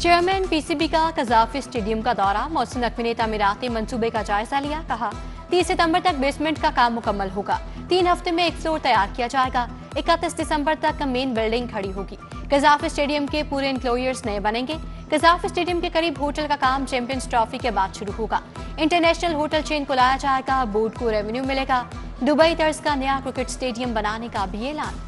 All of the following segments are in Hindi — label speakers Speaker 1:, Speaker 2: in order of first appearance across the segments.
Speaker 1: चेयरमैन पीसीबी का कजाफी स्टेडियम का दौरा। मोहसिन नकवी ने तामीराती मंसूबे का जायजा लिया। कहा 30 सितंबर तक बेसमेंट का काम मुकम्मल होगा। 3 हफ्ते में एक फ्लोर तैयार किया जाएगा। 31 दिसंबर तक मेन बिल्डिंग खड़ी होगी। कजाफी स्टेडियम के पूरे इंक्लोजर्स नए बनेंगे। कजाफी स्टेडियम के करीब होटल का काम चैंपियंस ट्रॉफी के बाद शुरू होगा। इंटरनेशनल होटल चेन को लाया जाएगा। बोर्ड को रेवेन्यू मिलेगा। दुबई तर्ज का नया क्रिकेट स्टेडियम बनाने का भी ऐलान।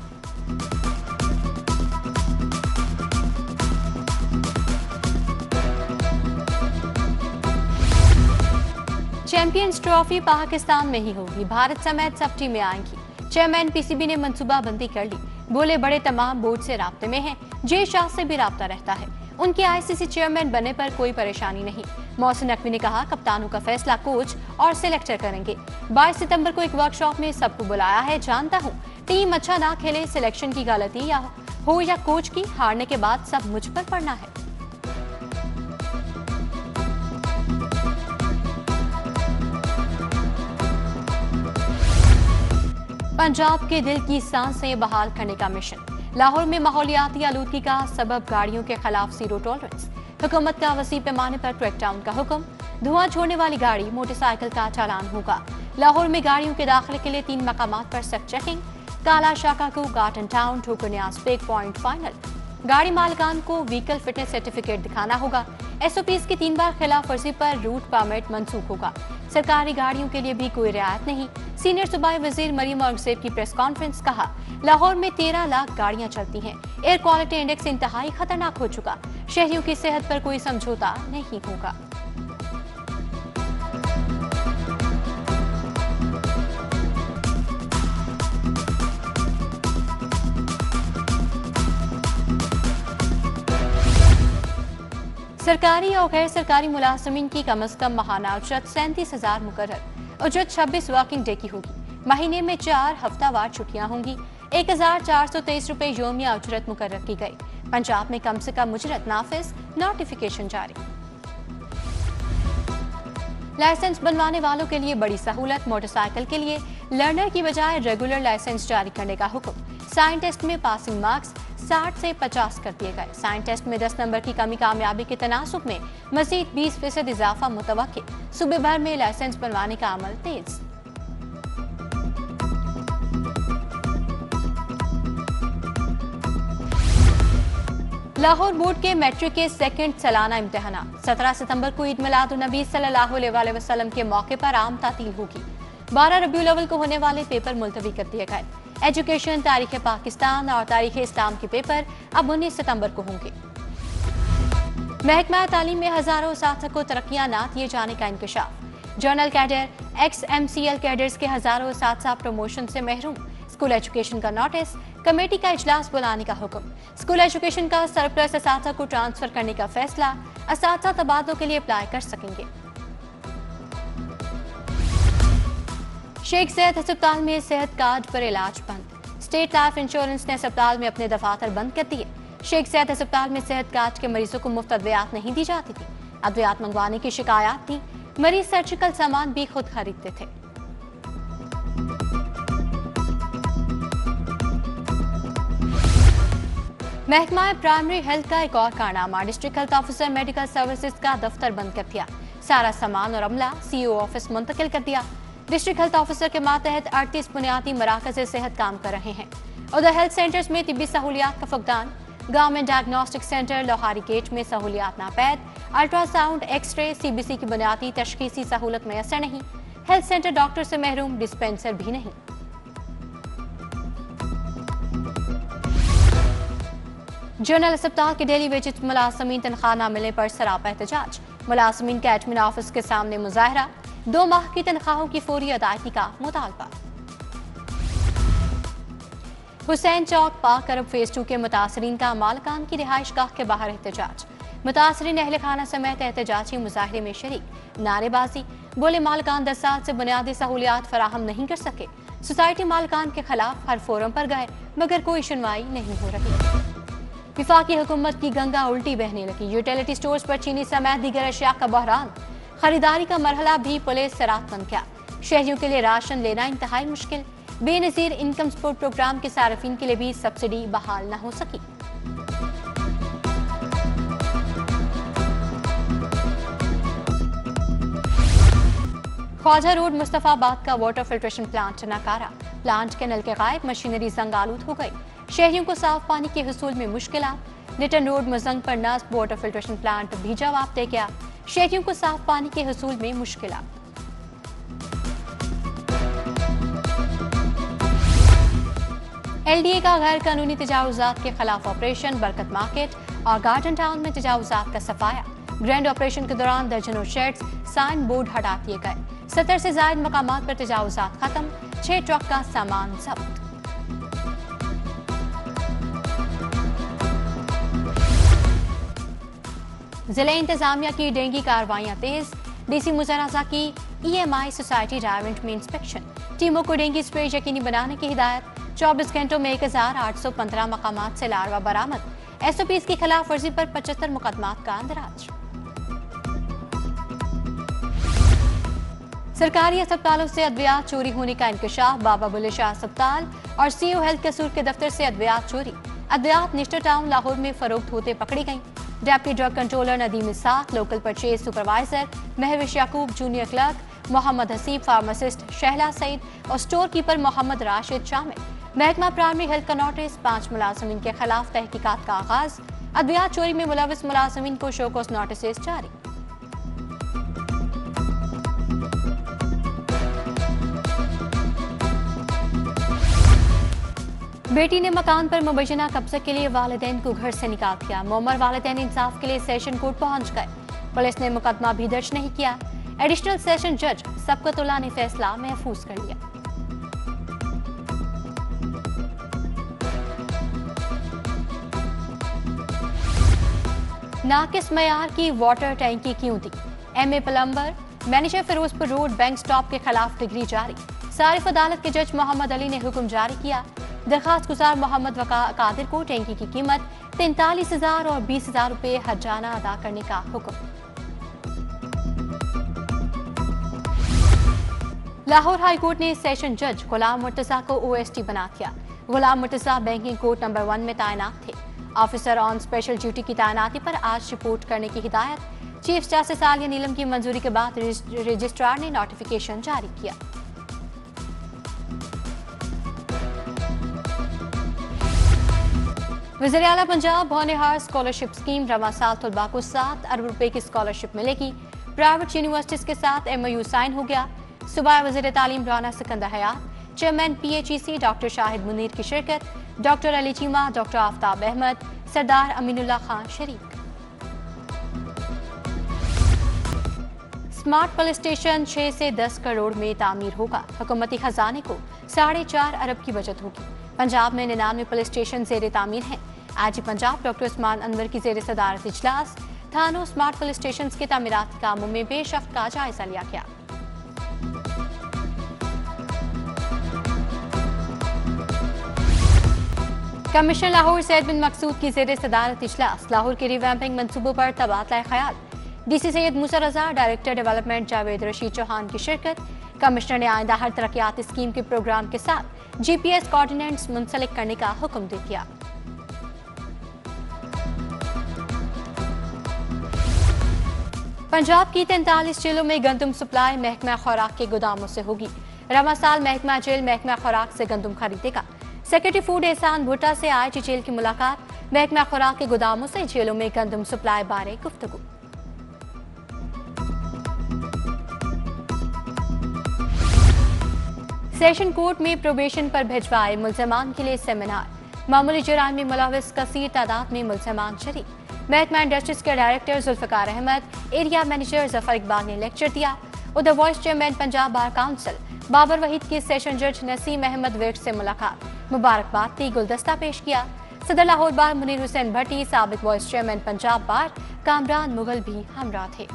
Speaker 1: चैंपियंस ट्रॉफी पाकिस्तान में ही होगी। भारत समेत सब टीमें आएंगी। चेयरमैन पीसीबी ने मंसूबाबंदी कर ली। बोले बड़े तमाम बोर्ड से राब्ते में हैं। जे शाह से भी राब्ता रहता है। उनके आईसीसी चेयरमैन बनने पर कोई परेशानी नहीं। मोहसिन नकवी ने कहा कप्तानों का फैसला कोच और सिलेक्टर करेंगे। 22 सितंबर को एक वर्कशॉप में सबको बुलाया है। जानता हूँ टीम अच्छा ना खेले, सिलेक्शन की गलती या कोच की, हारने के बाद सब मुझ पर पड़ना है। पंजाब के दिल की सांसें बहाल करने का मिशन। लाहौर में माहौलियाती आलूदगी का सबब गाड़ियों के खिलाफ जीरो टॉलरेंस। हुकूमत का वसी पैमाने पर क्रैकडाउन का हुक्म। धुआं छोड़ने वाली गाड़ी, मोटरसाइकिल का चालान होगा। लाहौर में गाड़ियों के दाखिले के लिए 3 मकामात पर सख्त चेकिंग। काला शाकाकू, गार्टन टाउन, ठोकरन्याज पिक पॉइंट फाइनल। गाड़ी मालिकान को व्हीकल फिटनेस सर्टिफिकेट दिखाना होगा। एसओपीज की 3 बार खिलाफ वर्जी पर रूट परमिट मंसूख होगा। सरकारी गाड़ियों के लिए भी कोई रियायत नहीं। सीनियर सूबाई वजीर मरीम औरंगजेब की प्रेस कॉन्फ्रेंस। कहा लाहौर में 13 लाख गाड़ियां चलती हैं। एयर क्वालिटी इंडेक्स इंतहाई खतरनाक हो चुका। शहरियों की सेहत पर कोई समझौता नहीं होगा। सरकारी और गैर सरकारी मुलाजमीन की कम अज कम माहाना उजरत 37,000 मुकर्रर। उजरत 26 वर्किंग डे की होगी। महीने में 4 हफ्तावार छुट्टियां होंगी। 1423 रुपए योमिया उजरत मुकर्रर की गई। पंजाब में कम से कम उजरत नाफिज, नोटिफिकेशन जारी। लाइसेंस बनवाने वालों के लिए बड़ी सहूलत। मोटरसाइकिल के लिए लर्नर की बजाय रेगुलर लाइसेंस जारी करने का हुक्म। साइन टेस्ट में पासिंग मार्क्स 60 से 50 कर दिए गए। साइन टेस्ट में 10 नंबर की कमी कामयाबी के तनासुब में मजीद 20% इजाफा मुतवक्के। सूबे भर में लाइसेंस बनवाने का अमल तेज। लाहौर बोर्ड के मैट्रिक के सेकंड सालाना इम्तिहान 17 सितंबर को ईद मिलादुन्नबी सल्लल्लाहु अलैहि वसल्लम के मौके पर आम तातील होगी। 12 रबीउल अव्वल को होने वाले पेपर मुलतवी कर दिए गए। एजुकेशन, तारीख पाकिस्तान और तारीख इस्लाम के पेपर अब 19 सितंबर को होंगे। महकमा तालीम में हजारों असातिज़ा को तरक्कियां ना दिए जाने का इंकशाफ। जनरल कैडर, XMCL कैडर्स के हजारों असातिज़ा प्रमोशन से महरूम। स्कूल एजुकेशन का नोटिस। कमेटी का इजलास बुलाने का हुक्म। स्कूल एजुकेशन का सरप्लस असातिज़ा को ट्रांसफर करने का फैसला। असातिज़ा तबादलों के लिए अप्लाई कर सकेंगे। शेख ज़ैद अस्पताल में सेहत कार्ड पर इलाज बंद। स्टेट लाइफ इंश्योरेंस ने अस्पताल में अपने दफातर बंद कर दिए। शेख ज़ैद अस्पताल में सेहत कार्ड के मरीजों को मुफ्त अद्वियात नहीं दी जाती थी। अद्वियात मंगवाने की शिकायत थी। मरीज सर्जिकल सामान भी खुद खरीदते थे। महकमा प्राइमरी हेल्थ का एक और कारनामा। District health officer medical services का दफ्तर बंद कर दिया। सारा सामान और अमला सीईओ ऑफिस मुंतकिल कर दिया। डिस्ट्रिक्ट हेल्थ ऑफिसर के मातहत 38 बुनियादी मराकज़ सेहत काम कर रहे हैं। उधर हेल्थ सेंटर्स में तिब्बी सहूलियात का फुकदान। Government diagnostic centre Lohari gate में सहूलियात नापैद। अल्ट्रासाउंड, एक्सरे, CBC की बुनियादी तशखीसी सहूलत मैसर नहीं। हेल्थ सेंटर डॉक्टर से महरूम, डिस्पेंसर भी नहीं। जनरल अस्पताल के डेली वेजेस मुलाजमीन तनख्वाह न मिलने पर सरापा एहतजाज। मुलाजमीन के एडमिन ऑफिस के सामने मुजाहरा। 2 माह की तनख्वाहों की फौरी अदायगी का मुतालबा। हुसैन चौक पाक अरब फेज 2 के मुतासरीन का मालकान की रिहाइश गाह के बाहर एहतजाज। मुतासरीन अहले खाना समेत एहतजाजी मुजाहरे में शरीक। नारेबाजी। बोले मालकान 10 साल से बुनियादी सहूलियात फराहम नहीं कर सके। सोसाइटी मालकान के खिलाफ हर फोरम पर गए मगर कोई सुनवाई नहीं हो रही। विफाकी हुकूमत की गंगा उल्टी बहने लगी। यूटिलिटी स्टोर्स पर चीनी समेत दीगर अशिया का बहरान। खरीदारी का मरहला भी पुलिस से रात बन गया। शहरियों के लिए राशन लेना इंतहाई मुश्किल। बेनजीर इनकम सपोर्ट प्रोग्राम के सार्फिन के लिए भी सब्सिडी बहाल न हो सकी। ख्वाजा रोड मुस्तफाबाद का वाटर फिल्ट्रेशन प्लांट नकारा, प्लांट के नलके गायब, मशीनरी जंग आलूद हो गई, शहरियों को साफ पानी के हुसूल में मुश्किलात। लिटन रोड मुजंग पर नस्ब वाटर फिल्ट्रेशन प्लांट भी जवाब दे गया, शहरियों को साफ पानी के हुसूल में मुश्किलात। एलडीए का गैर कानूनी तजावुजात के खिलाफ ऑपरेशन, बरकत मार्केट और गार्डन टाउन में तजावुजात का सफाया। ग्रैंड ऑपरेशन के दौरान दर्जनों शेड्स, साइन बोर्ड हटा दिए गए, 70 से ज्यादा मकामात पर तजावुजात खत्म, 6 ट्रक का सामान जब्त। जिला इंतजामिया की डेंगी कार्रवाइयां तेज, डीसी मुजराजा की ईएमआई सोसाइटी डायमंड में इंस्पेक्शन, टीमों को डेंगी स्प्रे यकीनी बनाने की हिदायत। 24 घंटों में 1815 मकामात से लार्वा बरामद, एसओपीज की खिलाफ वर्जी पर 75 मुकदमात का अंदराज। सरकारी अस्पतालों से अद्वियात चोरी होने का इंकशाफ, बाबा बुल्ले शाह अस्पताल और सीओ हेल्थ कसूर के दफ्तर से अद्वियात चोरी। अद्वियात निस्टर टाउन लाहौर में फरोख्त होते पकड़ी गई। Deputy drug controller Nadeem Ishaq, local purchase supervisor Mehwish Yaqoob, junior clerk Mohammad Haseeb, pharmacist Shahla Saeed और स्टोर कीपर मोहम्मद राशिद शामिल। महकमा प्राइमरी हेल्थ का नोटिस, 5 मुलाजमीन के खिलाफ तहकीकात का आगाज। अद्वियात चोरी में मुलविस मुलाजमीन को शोकॉस नोटिस जारी। बेटी ने मकान पर मुबैना कब्जे के लिए वालिदैन को घर से निकाल दिया, मोमर वालिदैन इंसाफ के लिए सेशन कोर्ट पहुंच गए, पुलिस ने मुकदमा भी दर्ज नहीं किया। एडिशनल सेशन जज सबकतुल्लाह ने फैसला महफूज कर लिया। नाकिस मयार की वाटर टैंकी क्यों दी, MA plumber manager Ferozepur road bank stop के खिलाफ डिग्री जारी। सारिफ अदालत के जज मोहम्मद अली ने हुक्म जारी किया। दरखास्त गुजार मोहम्मद कादिर को टैंकी की कीमत 43,000 और 20,000 रुपए हर्जाना अदा करने का हुक्म। लाहौर हाई कोर्ट ने सेशन जज गुलाम मुर्तजा को ओएसटी बना दिया। गुलाम मुर्तजा बैंकिंग कोर्ट नंबर 1 में तैनात थे। ऑफिसर ऑन स्पेशल ड्यूटी की तैनाती पर आज रिपोर्ट करने की हिदायत। चीफ जस्टिस आलिया नीलम की मंजूरी के बाद रजिस्ट्रार ने नोटिफिकेशन जारी किया। वज़ीर आला पंजाब होनहार स्कॉलरशिप स्कीम, रवा साल तलबा को 7 अरब रुपए की स्कॉलरशिप मिलेगी। प्राइवेट यूनिवर्सिटीज के साथ एमओयू साइन हो गया। सुबह वज़ीर तालीम राना सिकंदर हयात, चेयरमैन पीएचईसी डॉक्टर शाहिद मुनीर की शिरकत, डॉक्टर अली चीमा, डॉक्टर आफ्ताब अहमद, सरदार अमीनुल्लाह खान शरीक। स्मार्ट पुलिस स्टेशन 6 से 10 करोड़ में तामीर होगा। हुकूमती खजाने को 4.5 अरब की बचत होगी। पंजाब में 99 पुलिस स्टेशन जेर तामीर हैं। आज पंजाब डॉक्टर उस्मान अनवर की जेर सदारत इजलास, थानों स्मार्ट पुलिस स्टेशन के तामीराती कामों में पेशरफ्त का जायजा लिया गया। कमिश्नर लाहौर सैयद बिन मकसूद की जेर सदारत इजलास, लाहौर के रिवैम्पिंग मंसूबों पर तबादला ख्याल। डीसी सैयद मूसा रजा, डायरेक्टर डेवलपमेंट जावेद रशीद चौहान की शिरकत। कमिश्नर ने आइंदा हर तरक्याती स्कीम के प्रोग्राम के साथ जीपीएस कोऑर्डिनेट्स मुंसलिक करने का हुक्म दे दिया। पंजाब की 43 जेलों में गंदम सप्लाई महकमा खुराक के गोदामों से होगी। रवा साल महकमा जेल महकमा खुराक से गंदम खरीदेगा। सेक्रेटरी फूड एहसान भुट्टा से आईटी जेल की मुलाकात, महकमा खुराक के गोदामों से जेलों में गंदम सप्लाई बारे गुफ्तगू। सेशन कोर्ट में प्रोबेशन पर भिजवाए मुल्जमान के लिए सेमिनार, मामूली जुर्म में मुलविस कसीर तादाद में मुल्जमान शरीक। महकमा इंडस्ट्रीज के director Zulfiqar Ahmed, area manager Zafar Iqbal ने लेक्चर दिया। उधर vice chairman Punjab bar council Babar Waheed की सेशन जज नसीम अहमद विर्क से मुलाकात, मुबारकबाद दी, गुलदस्ता पेश किया। सदर लाहौर बार मुनीर हुसैन भट्टी, साबिक वाइस चेयरमैन पंजाब बार कामरान मुगल भी हमरा थे।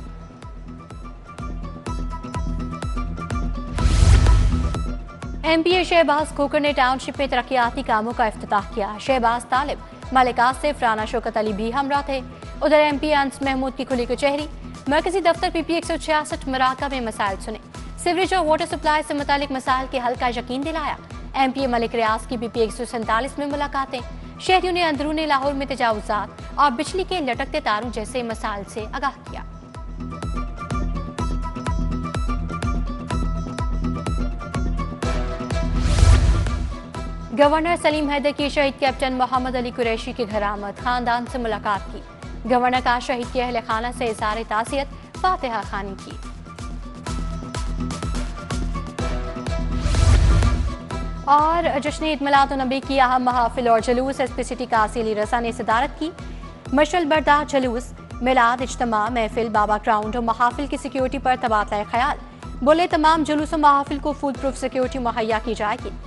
Speaker 1: एमपीए शहबाज खोकर ने टाउनशिप में तरक्याती कामों का इफ्तिताह किया। शहबाज तालिब, मलिक आसिफ, राना शौकत अली भी हमरा थे। उधर एमपी अंस महमूद की खुली कचहरी, मरकजी दफ्तर पीपी 166 मराका में मसाइल सुने, सीवरेज और वाटर सप्लाई से मुतालिक मसाइल के हल का यकीन दिलाया। एमपीए मलिक रियाज की पीपी 147 में मुलाकातें, शहरियों ने अंदरूनी लाहौर में तजावुजात और बिजली के लटकते तारों जैसे मसाइल से आगाह किया। गवर्नर सलीम हैदर की शहीद कैप्टन मोहम्मद अली कुरैशी के घर आमद, खानदान से मुलाकात की। गवर्नर का शहीद के अहल खाना से इज़हार ताज़ियत, फातिहा खानी की। और जश्न ईद मिलाद-उन-नबी की अहम महाफिल और जुलूस एसपी सिटी काजी अली रज़ा ने सदारत की। मशअल बरदार जुलूस, मिलाद, इज्तिमा, महफिल, बाबा ग्राउंड और महाफिल की सिक्योरिटी पर तबादला ख्याल। बोले तमाम जुलूस और महाफिल को फूल प्रूफ सिक्योरिटी मुहैया की जाएगी।